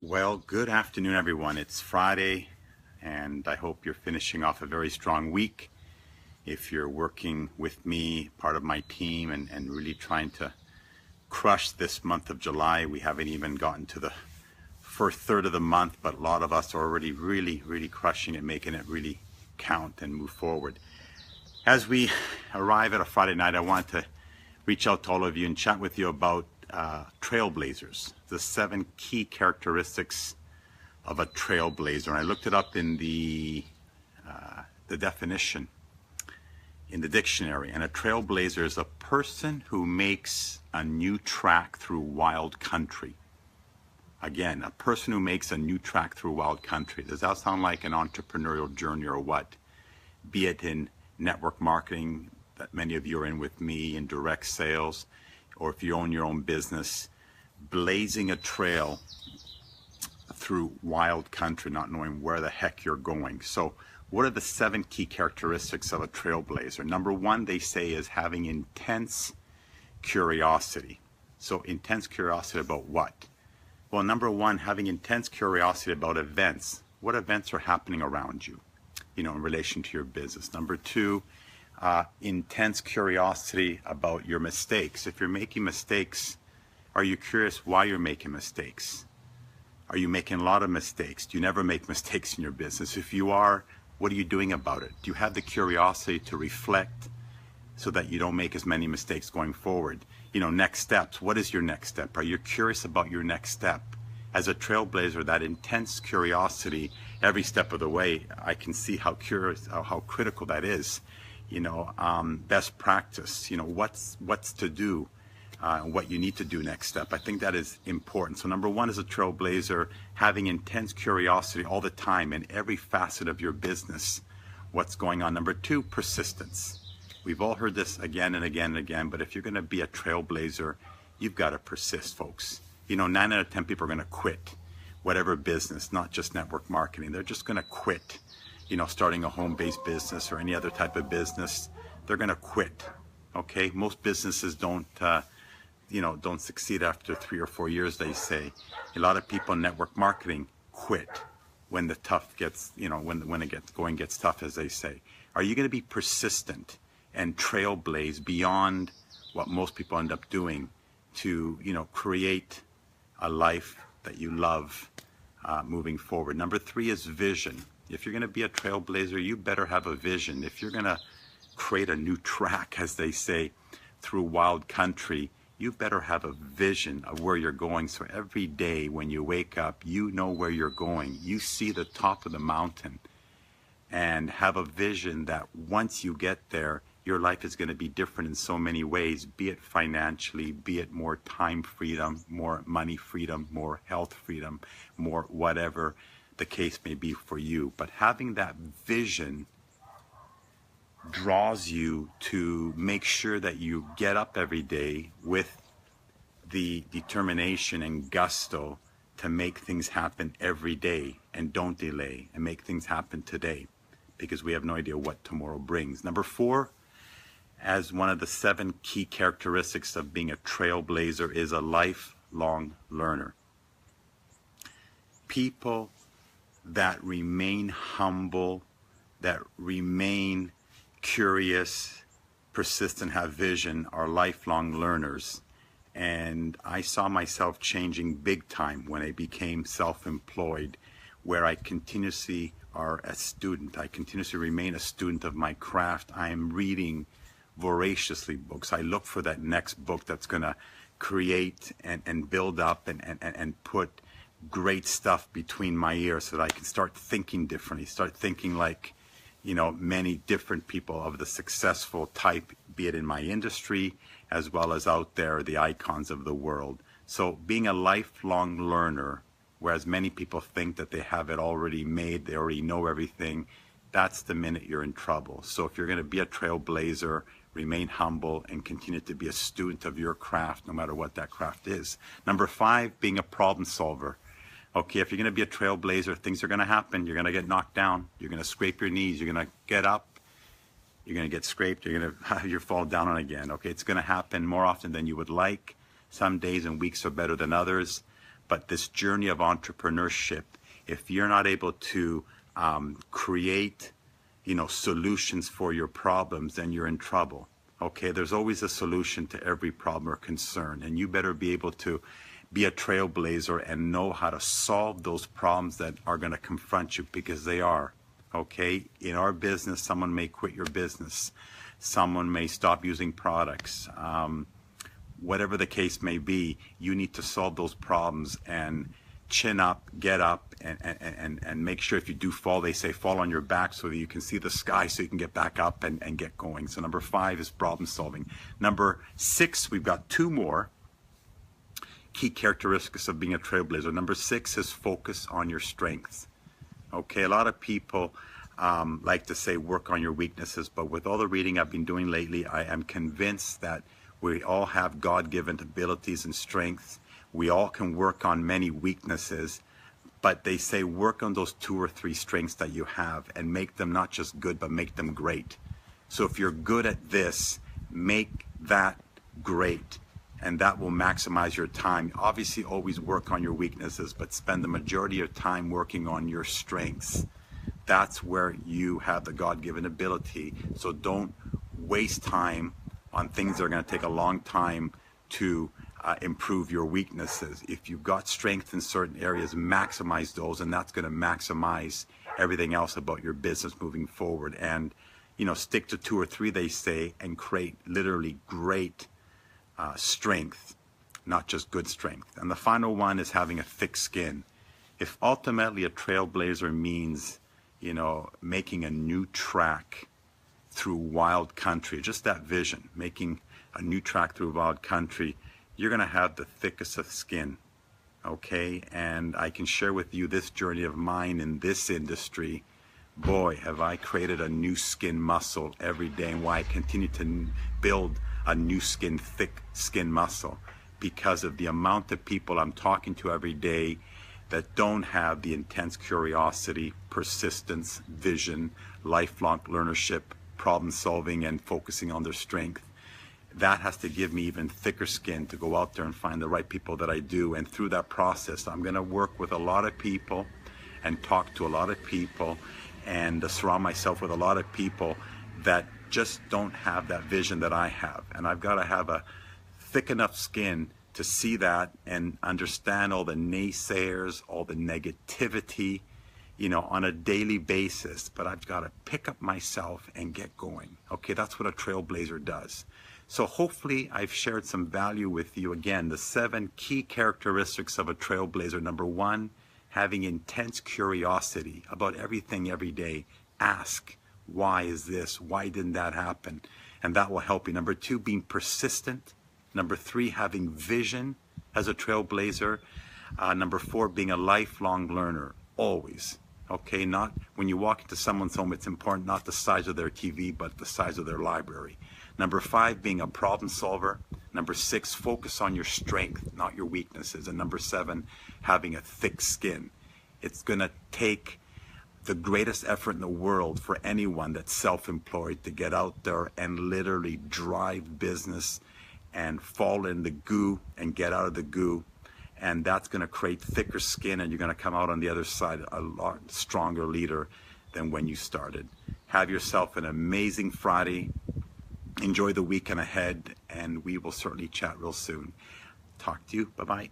Well, good afternoon, everyone. It's Friday, and I hope you're finishing off a very strong week. If you're working with me, part of my team, and really trying to crush this month of July, we haven't even gotten to the first third of the month, but a lot of us are already really crushing it, making it really count and move forward. As we arrive at a Friday night, I want to reach out to all of you and chat with you about trailblazers, the 7 key characteristics of a trailblazer. And I looked it up in the definition in the dictionary. And a trailblazer is a person who makes a new track through wild country. Again, a person who makes a new track through wild country. Does that sound like an entrepreneurial journey or what? Be it in network marketing that many of you are in with me, in direct sales, or if you own your own business, blazing a trail through wild country, not knowing where the heck you're going. So what are the 7 key characteristics of a trailblazer? Number 1, they say, is having intense curiosity. So intense curiosity about what? Well, number 1, having intense curiosity about events. What events are happening around you, in relation to your business. Number 2, intense curiosity about your mistakes. If you're making mistakes, are you curious why you're making mistakes? Are you making a lot of mistakes? Do you never make mistakes in your business? If you are, what are you doing about it? Do you have the curiosity to reflect so that you don't make as many mistakes going forward? Next steps. What is your next step? Are you curious about your next step? As a trailblazer, that intense curiosity every step of the way, I can see how critical that is. Best practice, what's to do, what you need to do next step. I think that is important. So number 1 is a trailblazer, having intense curiosity all the time in every facet of your business, what's going on. Number 2, persistence. We've all heard this again and again and again, but if you're going to be a trailblazer, you've got to persist, folks. 9 out of 10 people are going to quit whatever business, not just network marketing. They're just going to quit. Starting a home-based business or any other type of business, they're going to quit. Okay, most businesses don't succeed after 3 or 4 years. They say a lot of people in network marketing quit when the tough gets, when going gets tough, as they say. Are you going to be persistent and trailblaze beyond what most people end up doing to, create a life that you love moving forward? Number 3 is vision. If you're going to be a trailblazer, you better have a vision. If you're going to create a new track, as they say, through wild country, you better have a vision of where you're going. So every day when you wake up, you know where you're going. You see the top of the mountain and have a vision that once you get there, your life is going to be different in so many ways, be it financially, be it more time freedom, more money freedom, more health freedom, more whatever the case may be for you. But having that vision draws you to make sure that you get up every day with the determination and gusto to make things happen every day and don't delay and make things happen today, because we have no idea what tomorrow brings. Number 4, as one of the 7 key characteristics of being a trailblazer, is a lifelong learner. People that remain humble, that remain curious, persistent, have vision, are lifelong learners. And I saw myself changing big time when I became self-employed, where I continuously are a student. I continuously remain a student of my craft. I am reading voraciously books. I look for that next book that's going to create and build up and put great stuff between my ears so that I can start thinking differently, start thinking like, many different people of the successful type, be it in my industry as well as out there, the icons of the world. So being a lifelong learner, whereas many people think that they have it already made, they already know everything, that's the minute you're in trouble. So if you're going to be a trailblazer, remain humble and continue to be a student of your craft, no matter what that craft is. Number 5, being a problem solver. Okay, if you're going to be a trailblazer, things are going to happen. You're going to get knocked down. You're going to scrape your knees. You're going to get up. You're going to get scraped. You're going to you fall down on again. Okay, it's going to happen more often than you would like. Some days and weeks are better than others. But this journey of entrepreneurship, if you're not able to create, solutions for your problems, then you're in trouble. Okay, there's always a solution to every problem or concern, and you better be able to be a trailblazer and know how to solve those problems that are going to confront you, because they are. Okay, in our business, someone may quit your business, someone may stop using products, whatever the case may be. You need to solve those problems and chin up, get up, and make sure if you do fall, they say fall on your back so that you can see the sky, so you can get back up and get going. So number 5 is problem solving. Number 6, we've got 2 more key characteristics of being a trailblazer. Number 6 is focus on your strengths. Okay, a lot of people like to say work on your weaknesses, but with all the reading I've been doing lately, I am convinced that we all have God-given abilities and strengths. We all can work on many weaknesses, but they say work on those 2 or 3 strengths that you have and make them not just good, but make them great. So if you're good at this, make that great, and that will maximize your time. Obviously, always work on your weaknesses, but spend the majority of time working on your strengths. That's where you have the God-given ability. So don't waste time on things that are going to take a long time to improve your weaknesses. If you've got strength in certain areas, maximize those, and that's going to maximize everything else about your business moving forward. And stick to 2 or 3, they say, and create literally great strength, not just good strength. And the final one is having a thick skin. If ultimately a trailblazer means making a new track through wild country, just that vision, making a new track through wild country, you're going to have the thickest of skin. Okay, and I can share with you this journey of mine in this industry. Boy, have I created a new skin muscle every day, and why I continue to build a new skin, thick skin muscle, because of the amount of people I'm talking to every day that don't have the intense curiosity, persistence, vision, lifelong learnership, problem solving, and focusing on their strength. That has to give me even thicker skin to go out there and find the right people that I do. And through that process, I'm going to work with a lot of people and talk to a lot of people and surround myself with a lot of people that just don't have that vision that I have. And I've got to have a thick enough skin to see that and understand all the naysayers, all the negativity, on a daily basis. But I've got to pick up myself and get going. Okay, that's what a trailblazer does. So hopefully I've shared some value with you. Again, the 7 key characteristics of a trailblazer. Number 1, having intense curiosity about everything every day. Ask, why is this? Why didn't that happen? And that will help you. Number 2, being persistent. Number 3, having vision as a trailblazer. Number 4, being a lifelong learner, always. Okay, not when you walk into someone's home, it's important not the size of their TV, but the size of their library. Number 5, being a problem solver. Number 6, focus on your strength, not your weaknesses. And number 7, having a thick skin. It's going to take the greatest effort in the world for anyone that's self-employed to get out there and literally drive business and fall in the goo and get out of the goo. And that's going to create thicker skin, and you're going to come out on the other side a lot stronger leader than when you started. Have yourself an amazing Friday. Enjoy the weekend ahead, and we will certainly chat real soon. Talk to you. Bye-bye.